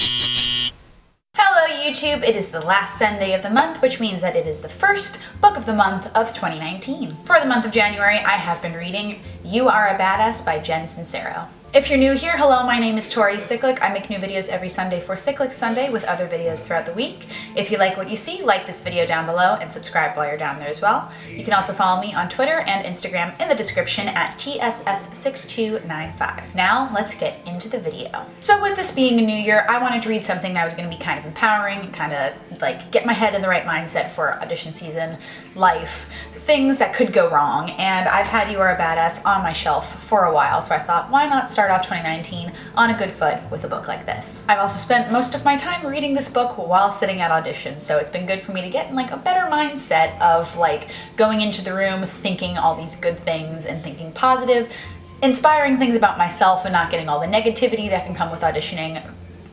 Hello YouTube, it is the last Sunday of the month, which means that it is the first book of the month of 2019. For the month of January, I have been reading You Are a Badass by Sincero. If you're new here, hello, my name is Tori Cyclic. I make new videos every Sunday for Cyclic Sunday with other videos throughout the week. If you like what you see, like this video down below and subscribe while you're down there as well. You can also follow me on Twitter and Instagram in the description at tss6295. Now, let's get into the video. So with this being a new year, I wanted to read something that was going to be kind of empowering, kind of like get my head in the right mindset for audition season, life, things that could go wrong. And I've had You Are a Badass on my shelf for a while, so I thought, why not start off 2019 on a good foot with a book like this. I've also spent most of my time reading this book while sitting at auditions, so it's been good for me to get in like a better mindset of like going into the room thinking all these good things and thinking positive, inspiring things about myself and not getting all the negativity that can come with auditioning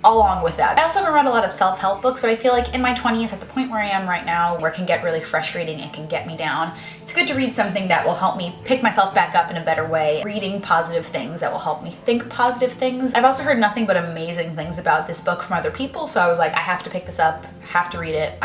along with that. I also haven't read a lot of self-help books, but I feel like in my 20s, at the point where I am right now, where it can get really frustrating and can get me down, it's good to read something that will help me pick myself back up in a better way, reading positive things that will help me think positive things. I've also heard nothing but amazing things about this book from other people, so I was like, I have to pick this up, have to read it.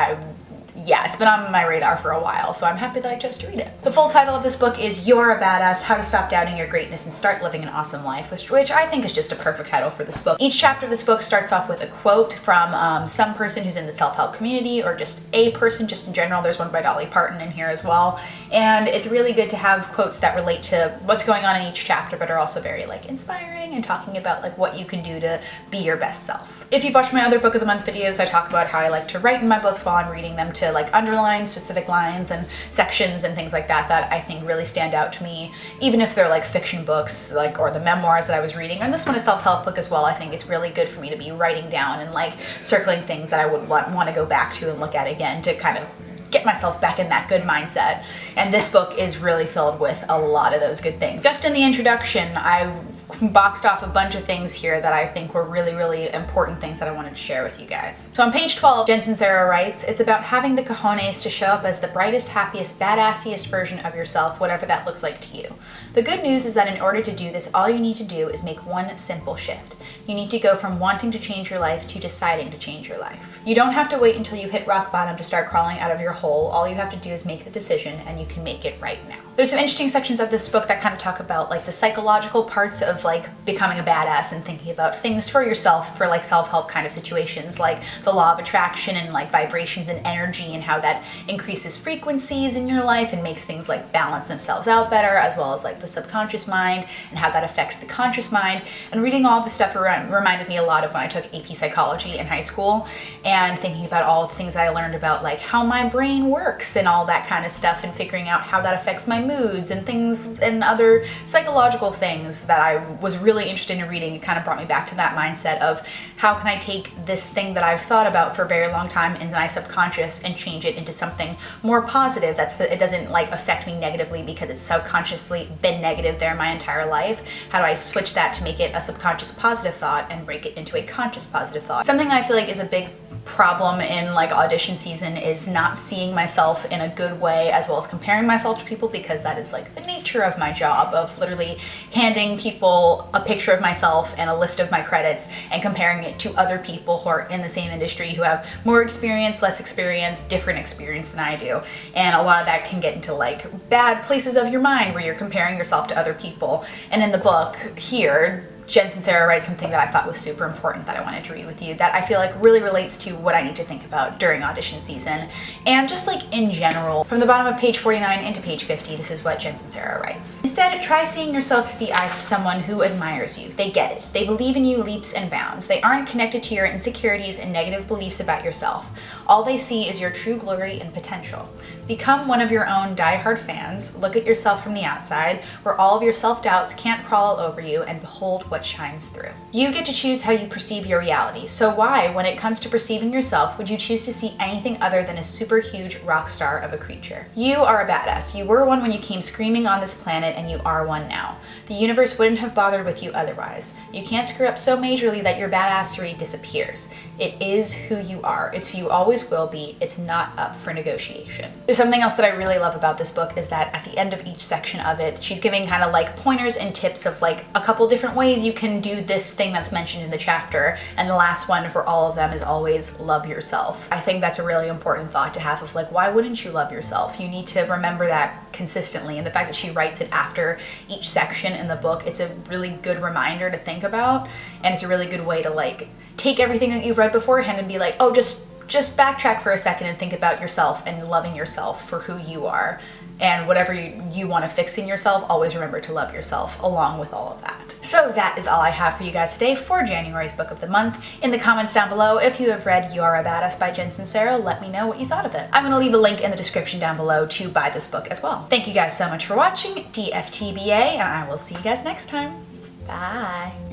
Yeah, it's been on my radar for a while, so I'm happy that I chose to read it. The full title of this book is You're a Badass, How to Stop Doubting Your Greatness and Start Living an Awesome Life, which I think is just a perfect title for this book. Each chapter of this book starts off with a quote from some person who's in the self-help community, or just a person just in general. There's one by Dolly Parton in here as well, and it's really good to have quotes that relate to what's going on in each chapter, but are also very like inspiring and talking about like what you can do to be your best self. If you've watched my other Book of the Month videos, I talk about how I like to write in my books while I'm reading them, to like underline specific lines and sections and things like that that I think really stand out to me, even if they're like fiction books, like, or the memoirs that I was reading. And this one is a self-help book as well. I think it's really good for me to be writing down and like circling things that I would want to go back to and look at again to kind of get myself back in that good mindset. And this book is really filled with a lot of those good things. Just in the introduction, I boxed off a bunch of things here that I think were really, really important things that I wanted to share with you guys. So on page 12, Sincero writes, it's about having the cojones to show up as the brightest, happiest, badassiest version of yourself, whatever that looks like to you. The good news is that in order to do this, all you need to do is make one simple shift. You need to go from wanting to change your life to deciding to change your life. You don't have to wait until you hit rock bottom to start crawling out of your hole. All you have to do is make the decision, and you can make it right now. There's some interesting sections of this book that kind of talk about like the psychological parts of like becoming a badass and thinking about things for yourself, for like self-help kind of situations, like the law of attraction and like vibrations and energy, and how that increases frequencies in your life and makes things like balance themselves out better, as well as like the subconscious mind and how that affects the conscious mind. And reading all this stuff reminded me a lot of when I took AP psychology in high school, and thinking about all the things that I learned about like how my brain works and all that kind of stuff, and figuring out how that affects my moods and things and other psychological things that I was really interested in reading. It kind of brought me back to that mindset of how can I take this thing that I've thought about for a very long time in my subconscious and change it into something more positive, it doesn't like affect me negatively because it's subconsciously been negative there my entire life. How do I switch that to make it a subconscious positive thought and break it into a conscious positive thought? Something I feel like is a big problem in like audition season is not seeing myself in a good way, as well as comparing myself to people, because that is like the nature of my job, of literally handing people a picture of myself and a list of my credits and comparing it to other people who are in the same industry, who have more experience, less experience, different experience than I do. And a lot of that can get into like bad places of your mind where you're comparing yourself to other people. And in the book here, Sincero writes something that I thought was super important that I wanted to read with you, that I feel like really relates to what I need to think about during audition season, and just like in general. From the bottom of page 49 into page 50, this is what Sincero writes. Instead, try seeing yourself through the eyes of someone who admires you. They get it. They believe in you leaps and bounds. They aren't connected to your insecurities and negative beliefs about yourself. All they see is your true glory and potential. Become one of your own diehard fans. Look at yourself from the outside, where all of your self-doubts can't crawl all over you, and behold what shines through. You get to choose how you perceive your reality. So why, when it comes to perceiving yourself, would you choose to see anything other than a super huge rock star of a creature? You are a badass. You were one when you came screaming on this planet, and you are one now. The universe wouldn't have bothered with you otherwise. You can't screw up so majorly that your badassery disappears. It is who you are. It's who you always will be. It's not up for negotiation. There's something else that I really love about this book, is that at the end of each section of it, she's giving kind of like pointers and tips of like a couple different ways ways you can do this thing that's mentioned in the chapter. And the last one for all of them is always love yourself. I think that's a really important thought to have of like, why wouldn't you love yourself? You need to remember that consistently. And the fact that she writes it after each section in the book, it's a really good reminder to think about. And it's a really good way to like take everything that you've read beforehand and be like, oh, just backtrack for a second and think about yourself and loving yourself for who you are. And whatever you want to fix in yourself, always remember to love yourself along with all of that. So that is all I have for you guys today for January's book of the month. In the comments down below, if you have read You Are a Badass by Jen Sincero, let me know what you thought of it. I'm going to leave a link in the description down below to buy this book as well. Thank you guys so much for watching, DFTBA, and I will see you guys next time. Bye.